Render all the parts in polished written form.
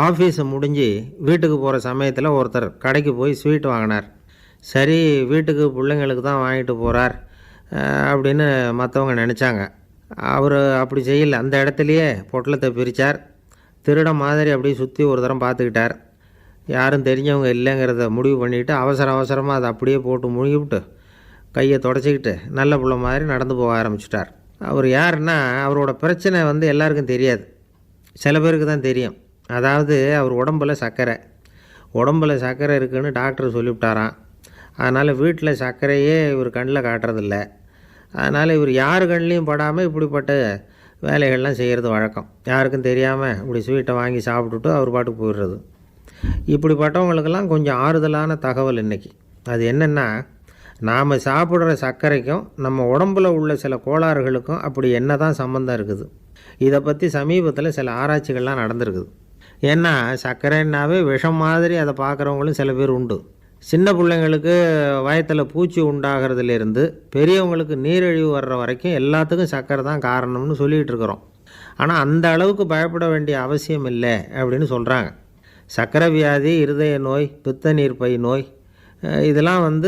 ஆஃபீஸை முடிஞ்சு வீட்டுக்கு போகிற சமயத்தில் ஒருத்தர் கடைக்கு போய் ஸ்வீட் வாங்கினார். சரி, வீட்டுக்கு பிள்ளைங்களுக்கு தான் வாங்கிட்டு போகிறார் அப்படின்னு மற்றவங்க நினச்சாங்க. அவர் அப்படி செய்யலை. அந்த இடத்துலையே பொட்டலத்தை பிரித்தார். திருட மாதிரி அப்படியே சுற்றி ஒரு தரம் பார்த்துக்கிட்டார். யாரும் தெரிஞ்சவங்க இல்லைங்கிறத முடிவு பண்ணிவிட்டு அவசரமாக அதை அப்படியே போட்டு முழுகிவிட்டு கையை தொடச்சிக்கிட்டு நல்ல பிள்ளை மாதிரி நடந்து போக ஆரம்பிச்சிட்டார். அவர் யாருன்னா, அவரோட பிரச்சனை எல்லாருக்கும் தெரியாது, சில பேருக்கு தான் தெரியும். அதாவது அவர் உடம்பில் சர்க்கரை இருக்குதுன்னு டாக்டர் சொல்லிவிட்டாராம். அதனால் வீட்டில் சர்க்கரையே இவர் கண்ணில் காட்டுறதில்ல. அதனால் இவர் யார் கண்ணிலையும் படாமல் இப்படிப்பட்ட வேலைகள்லாம் செய்கிறது வழக்கம். யாருக்கும் தெரியாமல் இப்படி ஸ்வீட்டை வாங்கி சாப்பிட்டுட்டு அவர் பாட்டுக்கு போயிடுறது. இப்படிப்பட்டவங்களுக்கெல்லாம் கொஞ்சம் ஆறுதலான தகவல் இன்றைக்கி. அது என்னென்னா, நாம் சாப்பிட்ற சர்க்கரைக்கும் நம்ம உடம்பில் உள்ள சில கோளாறுகளுக்கும் அப்படி என்ன தான் சம்மந்தம் இருக்குது. இதை பற்றி சமீபத்தில் சில ஆராய்ச்சிகள்லாம் நடந்திருக்குது. ஏன்னா சர்க்கரைன்னாவே விஷம் மாதிரி அதை பார்க்குறவங்களும் சில பேர் உண்டு. சின்ன பிள்ளைங்களுக்கு வயத்தில் பூச்சி உண்டாகிறதுலேருந்து பெரியவங்களுக்கு நீரிழிவு வர்ற வரைக்கும் எல்லாத்துக்கும் சர்க்கரை தான் காரணம்னு சொல்லிகிட்டு இருக்கிறோம். ஆனால் அந்த அளவுக்கு பயப்பட வேண்டிய அவசியம் இல்லை அப்படின்னு சொல்கிறாங்க. சர்க்கரை வியாதி, இருதய நோய், பித்த நீர்ப்பை நோய், இதெல்லாம்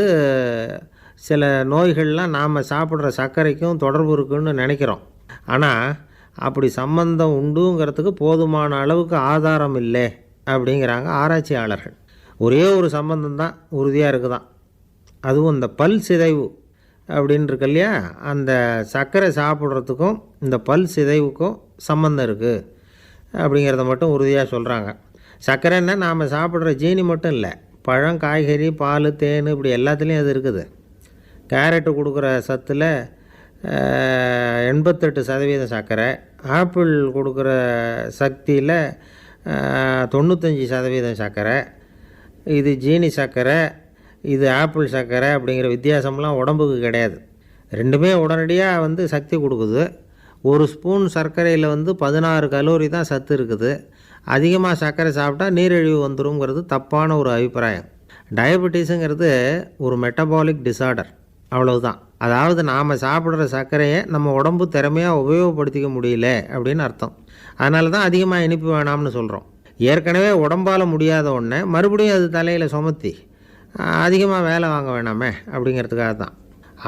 சில நோய்கள்லாம் நாம் சாப்பிட்ற சர்க்கரைக்கும் தொடர்பு இருக்குன்னு நினைக்கிறோம். ஆனால் அப்படி சம்பந்தம் உண்டுங்கிறதுக்கு போதுமான அளவுக்கு ஆதாரம் இல்லை அப்படிங்கிறாங்க ஆராய்ச்சியாளர்கள். ஒரே ஒரு சம்பந்தம் தான் உறுதியாக இருக்குதான். அதுவும் இந்த பல் சிதைவு அப்படின்னு இருக்கு இல்லையா, அந்த சர்க்கரை சாப்பிட்றதுக்கும் இந்த பல் சிதைவுக்கும் சம்பந்தம் இருக்குது அப்படிங்கிறத மட்டும் உறுதியாக சொல்கிறாங்க. சர்க்கரைன்னா நாம் சாப்பிட்ற ஜீனி மட்டும் இல்லை, பழம், காய்கறி, பால், தேன், இப்படி எல்லாத்துலேயும் அது இருக்குது. கேரட்டு கொடுக்குற சத்தில் 88% சர்க்கரை, ஆப்பிள் கொடுக்குற சக்தியில் 95% சர்க்கரை. இது ஜீனி சர்க்கரை, இது ஆப்பிள் சர்க்கரை அப்படிங்கிற வித்தியாசம்லாம் உடம்புக்கு கிடையாது. ரெண்டுமே உடனடியாக சக்தி கொடுக்குது. ஒரு ஸ்பூன் சர்க்கரையில் 16 கலோரி தான் சத்து இருக்குது. அதிகமாக சர்க்கரை சாப்பிட்டா நீரிழிவு வந்துருங்கிறது தப்பான ஒரு அபிப்பிராயம். டயபெட்டிஸுங்கிறது ஒரு மெட்டபாலிக் டிசார்டர், அவ்வளவுதான். அதாவது நாம் சாப்பிட்ற சர்க்கரையை நம்ம உடம்பு திறமையாக உபயோகப்படுத்திக்க முடியல அப்படின்னு அர்த்தம். அதனால தான் அதிகமாக இனிப்பு வேணாம்னு சொல்கிறோம். ஏற்கனவே உடம்பால் முடியாத ஒன்றை மறுபடியும் அது தலையில் சுமத்தி அதிகமாக வேலை வாங்க வேணாமே அப்படிங்கிறதுக்காக தான்.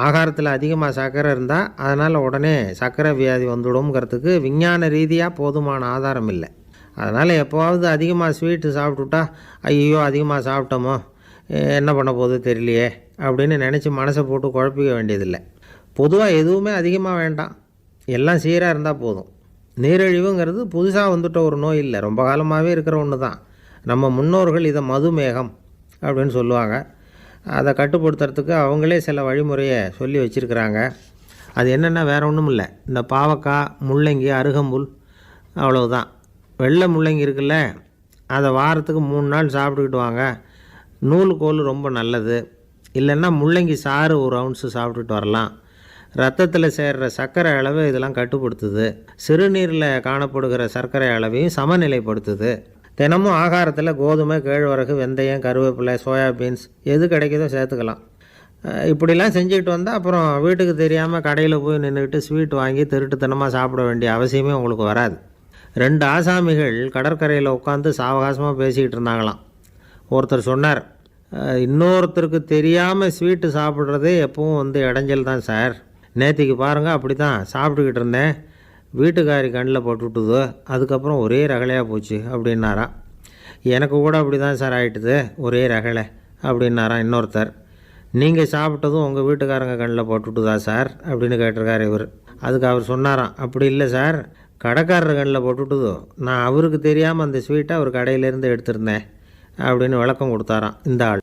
ஆகாரத்தில் அதிகமாக சர்க்கரை இருந்தால் அதனால் உடனே சர்க்கரை வியாதி வந்துடும்ங்கிறதுக்கு விஞ்ஞான ரீதியாக போதுமான ஆதாரம் இல்லை. அதனால் எப்போவாவது அதிகமாக ஸ்வீட்டு சாப்பிட்டுட்டா ஐயோ அதிகமாக சாப்பிட்டோமோ, என்ன பண்ண போகுது தெரியலையே அப்படின்னு நினச்சி மனசை போட்டு குழப்பிக்க வேண்டியதில்லை. பொதுவாக எதுவுமே அதிகமாக வேண்டாம், எல்லாம் சீராக இருந்தால் போதும். நீரிழிவுங்கிறது புதுசாக வந்துட்ட ஒரு நோய் இல்லை, ரொம்ப காலமாகவே இருக்கிற ஒன்று தான். நம்ம முன்னோர்கள் இதை மதுமேகம் அப்படின்னு சொல்லுவாங்க. அதை கட்டுப்படுத்துறதுக்கு அவங்களே சில வழிமுறையை சொல்லி வச்சுருக்கிறாங்க. அது என்னென்னா வேறு ஒன்றும் இல்லை, இந்த பாவக்காய், முள்ளங்கி, அருகம்புல், அவ்வளவுதான். வெள்ளை முள்ளங்கி இருக்குல்ல, அதை வாரத்துக்கு 3 நாள் சாப்பிட்டுக்கிட்டு வாங்க. நூலுக்கோல் ரொம்ப நல்லது. இல்லைன்னா முள்ளங்கி சாறு 1 ounce சாப்பிட்டுட்டு வரலாம். ரத்தத்தில் சேர்கிற சர்க்கரை அளவை இதெல்லாம் கட்டுப்படுத்துது. சிறுநீரில் காணப்படுகிற சர்க்கரை அளவையும் சமநிலைப்படுத்துது. தினமும் ஆகாரத்தில் கோதுமை, கேழ்வரகு, வெந்தயம், கருவேப்பிலை, சோயாபீன்ஸ் எது கிடைக்குதோ சேர்த்துக்கலாம். இப்படிலாம் செஞ்சுக்கிட்டு வந்தால் அப்புறம் வீட்டுக்கு தெரியாமல் கடையில் போய் நின்றுக்கிட்டு ஸ்வீட் வாங்கி திருட்டுத்தனமாக சாப்பிட வேண்டிய அவசியமே உங்களுக்கு வராது. 2 ஆசாமிகள் கடற்கரையில் உட்காந்து சாவகாசமாக பேசிக்கிட்டு இருந்தாங்களாம். ஒருத்தர் சொன்னார், இன்னொருத்தருக்கு தெரியாமல் ஸ்வீட்டு சாப்பிட்றதே எப்பவும் இடைஞ்சல் தான் சார். நேற்றுக்கு பாருங்கள், அப்படி தான் சாப்பிட்டுக்கிட்டு இருந்தேன், வீட்டுக்காரி கண்ணில் போட்டுவிட்டுது, அதுக்கப்புறம் ஒரே ரகலையாக போச்சு அப்படின்னாராம். எனக்கு கூட அப்படி தான் சார் ஆகிட்டுது, ஒரே ரகலை அப்படின்னாராம் இன்னொருத்தர். நீங்கள் சாப்பிட்டதும் உங்கள் வீட்டுக்காரங்க கண்ணில் போட்டுவிட்டுதா சார் அப்படின்னு கேட்டிருக்கார் இவர். அதுக்கு அவர் சொன்னாராம், அப்படி இல்லை சார், கடைக்காரர் கண்ணில் போட்டுவிட்டுதோ, நான் அவருக்கு தெரியாமல் அந்த ஸ்வீட்டை அவர் கடையிலேருந்து எடுத்திருந்தேன் அப்படின்னு விளக்கம் கொடுத்தாராம் இந்த ஆள்.